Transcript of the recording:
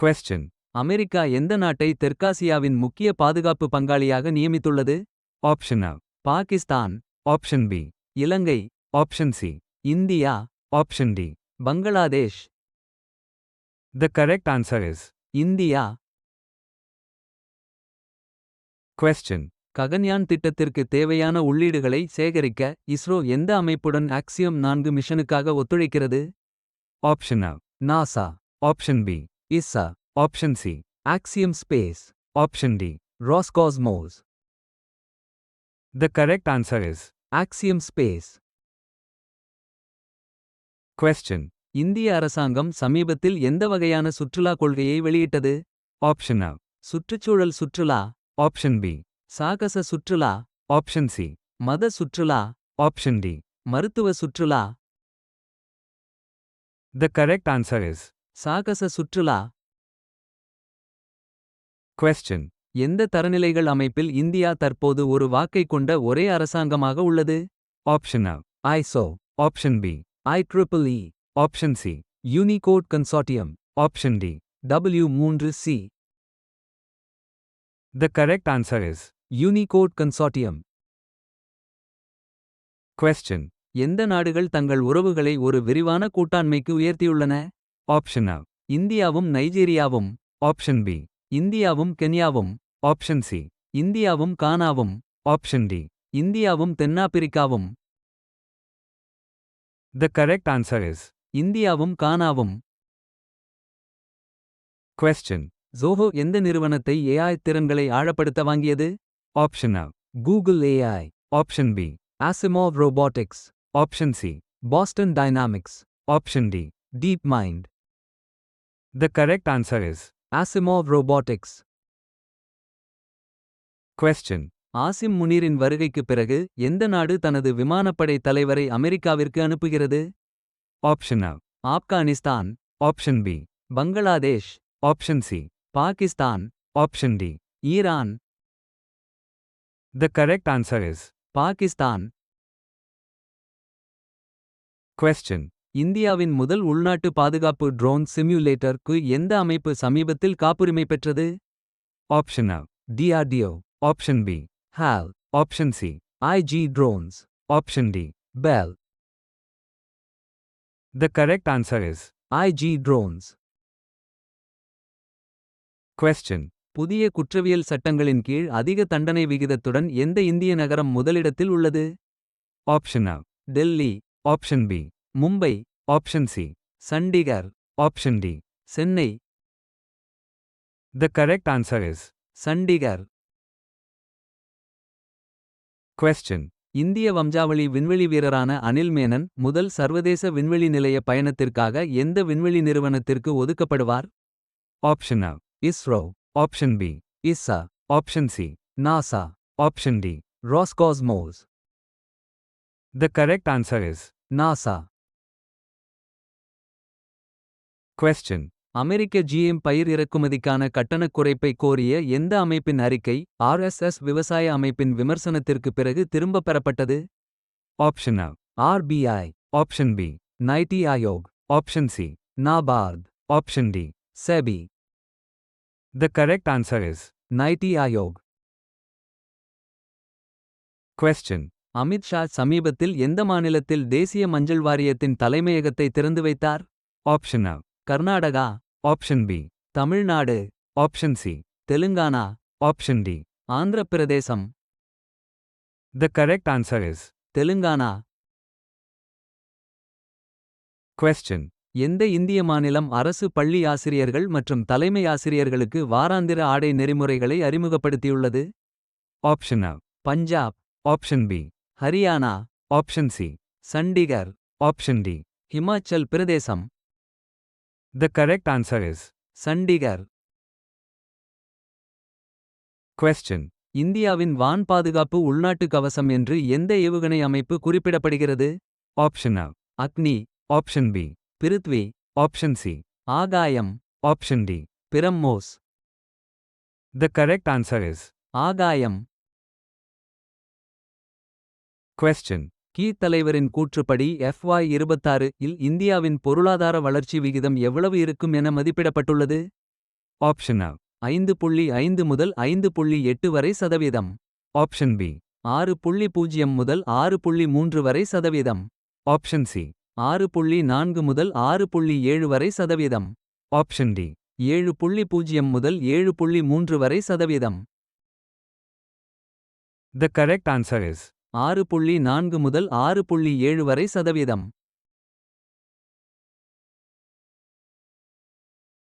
Question. America எந்த நாட்டை தெற்காசியாவின் முக்கிய பாதுகாப்பு பங்காளியாக நியமித்துள்ளது? Option A. Pakistan, Option B. Ilangai, Option C. India, Option D. Bangladesh. The correct answer is. India. Question. Gaganyaan திட்டத்திற்கு தேவையான உள்ளீடுகளை சேகரிக்க இஸ்ரோ எந்த அமைப்புடன் Axiom 4 மிஷனுக்காக ஒத்துழைக்கிறது? Option A. NASA, Option B. ESA, Option C. Axiom space, Option D. Roscosmos. The correct answer is. Axiom space. Question. இந்திய அரசாங்கம் சமீபத்தில் எந்த வகையான சுற்றுலா கொள்கையை வெளியிட்டது? Option A. சுற்றுச்சூழல் சுற்றுலா, Option B. சாகச சுற்றுலா, Option C. மத சுற்றுலா, Option D. மருத்துவ சுற்றுலா. The correct answer is. சாகச சுற்றுலா. Question. எந்த தரநிலைகள் அமைப்பில் இந்தியா தற்போது ஒரு வாக்கைக் கொண்ட ஒரே அரசாங்கமாக உள்ளது? Option A. ISO, Option B. IEEE, Option C. Unicode consortium, Option D. W3C. The correct answer is. Unicode consortium. Question. எந்த நாடுகள் தங்கள் உறவுகளை ஒரு விரிவான கூட்டாண்மைக்கு உயர்த்தியுள்ளன? Option A. இந்தியாவும் நைஜீரியாவும், Option B. இந்தியாவும் கென்யாவும், Option C. இந்தியாவும் கானாவும், Option D. இந்தியாவும் தென்னாப்பிரிக்காவும். The correct answer is. இந்தியாவும் கானாவும். Question. ஜோஹோ எந்த நிறுவனத்தை AI திறன்களை ஆழப்படுத்த வாங்கியது? Option A. Google AI, Option B. Asimov Robotics, Option C. Boston Dynamics, Option D. DeepMind. The correct answer is. Asimov Robotics. Question. Asim முனீரின் வருகைக்குப் பிறகு எந்த நாடு தனது விமானப்படை தலைவரை அமெரிக்காவிற்கு அனுப்புகிறது? Option A. Afghanistan, Option B. Bangladesh, Option C. Pakistan, Option D. Iran. The correct answer is. Pakistan. Question. இந்தியாவின் முதல் உள்நாட்டு பாதுகாப்பு ட்ரோன் சிம்யுலேட்டர் க்கு எந்த அமைப்பு சமீபத்தில் காப்புரிமை பெற்றது? Option A. DRDO, Option B. HAL, Option C. IG Drones, Option D. Bell. The correct answer is. IG Drones. Question. புதிய குற்றவியல் சட்டங்களின் கீழ் அதிக தண்டனை விகிதத்துடன் எந்த இந்திய நகரம் முதலிடத்தில் உள்ளது? Option A. Delhi, Option B. Mumbai, Option C. Chandigarh, Option D. Chennai. The correct answer is. Chandigarh. Question. இந்திய வம்சாவளி விண்வெளி வீரரான அனில் மேனன் முதல் சர்வதேச விண்வெளி நிலைய பயணத்திற்காக எந்த விண்வெளி நிறுவனத்திற்கு ஒதுக்கப்படுவார்? Option A. ISRO, Option B. ESA, Option C. NASA, Option D. Roscosmos. The correct answer is. NASA. Question. அமெரிக்க GM பயிர் இறக்குமதிக்கான கட்டணக் குறைப்பை கோரிய எந்த அமைப்பின் அறிக்கை RSS விவசாய அமைப்பின் விமர்சனத்திற்கு பிறகு திரும்பப் பெறப்பட்டது? Option A. RBI, Option B. NITI Aayog, Option C. NABARD, Option D. SEBI. The correct answer is. NITI Aayog. Question. Amit Shah சமீபத்தில் எந்த மாநிலத்தில் தேசிய மஞ்சள் வாரியத்தின் தலைமையகத்தை திறந்து வைத்தார்? Option A. Karnataka, Option B. Tamil Nadu, Option C. Telangana, Option D. Andhra Pradesh. The correct answer is. Telangana. Question. எந்த இந்திய மாநிலம் அரசு பள்ளி ஆசிரியர்கள் மற்றும் தலைமை ஆசிரியர்களுக்கு வாராந்திர ஆடை நெறிமுறைகளை அறிமுகப்படுத்தியுள்ளது? Option A. Punjab, Option B. Haryana, Option C. Chandigarh, Option D. Himachal Pradesh. The correct answer is. Chandigarh. Question. இந்தியாவின் வான் பாதுகாப்பு உள்நாட்டு கவசம் என்று எந்த ஏவுகணை அமைப்பு குறிப்பிடப்படுகிறது? Option A. Agni, Option B. Prithvi, Option C. ஆகாயம், Option D. BrahMos. The correct answer is. ஆகாயம். Question. தலைவரின் கூற்றுப்படி FY26 இல் இந்தியாவின் பொருளாதார வளர்ச்சி விகிதம் எவ்வளவு இருக்கும் என மதிப்பிடப்பட்டுள்ளது? Option A. 5.5 முதல் 5.8 வரை சதவீதம். Option B. 6.0 முதல் 6.3 வரை சதவீதம். Option C. 6.4 முதல் 6.7 வரை சதவீதம். Option D. 7.0 முதல் 7.3 வரை சதவீதம். The correct answer is 6.4 முதல் 6.7 வரை சதவீதம்.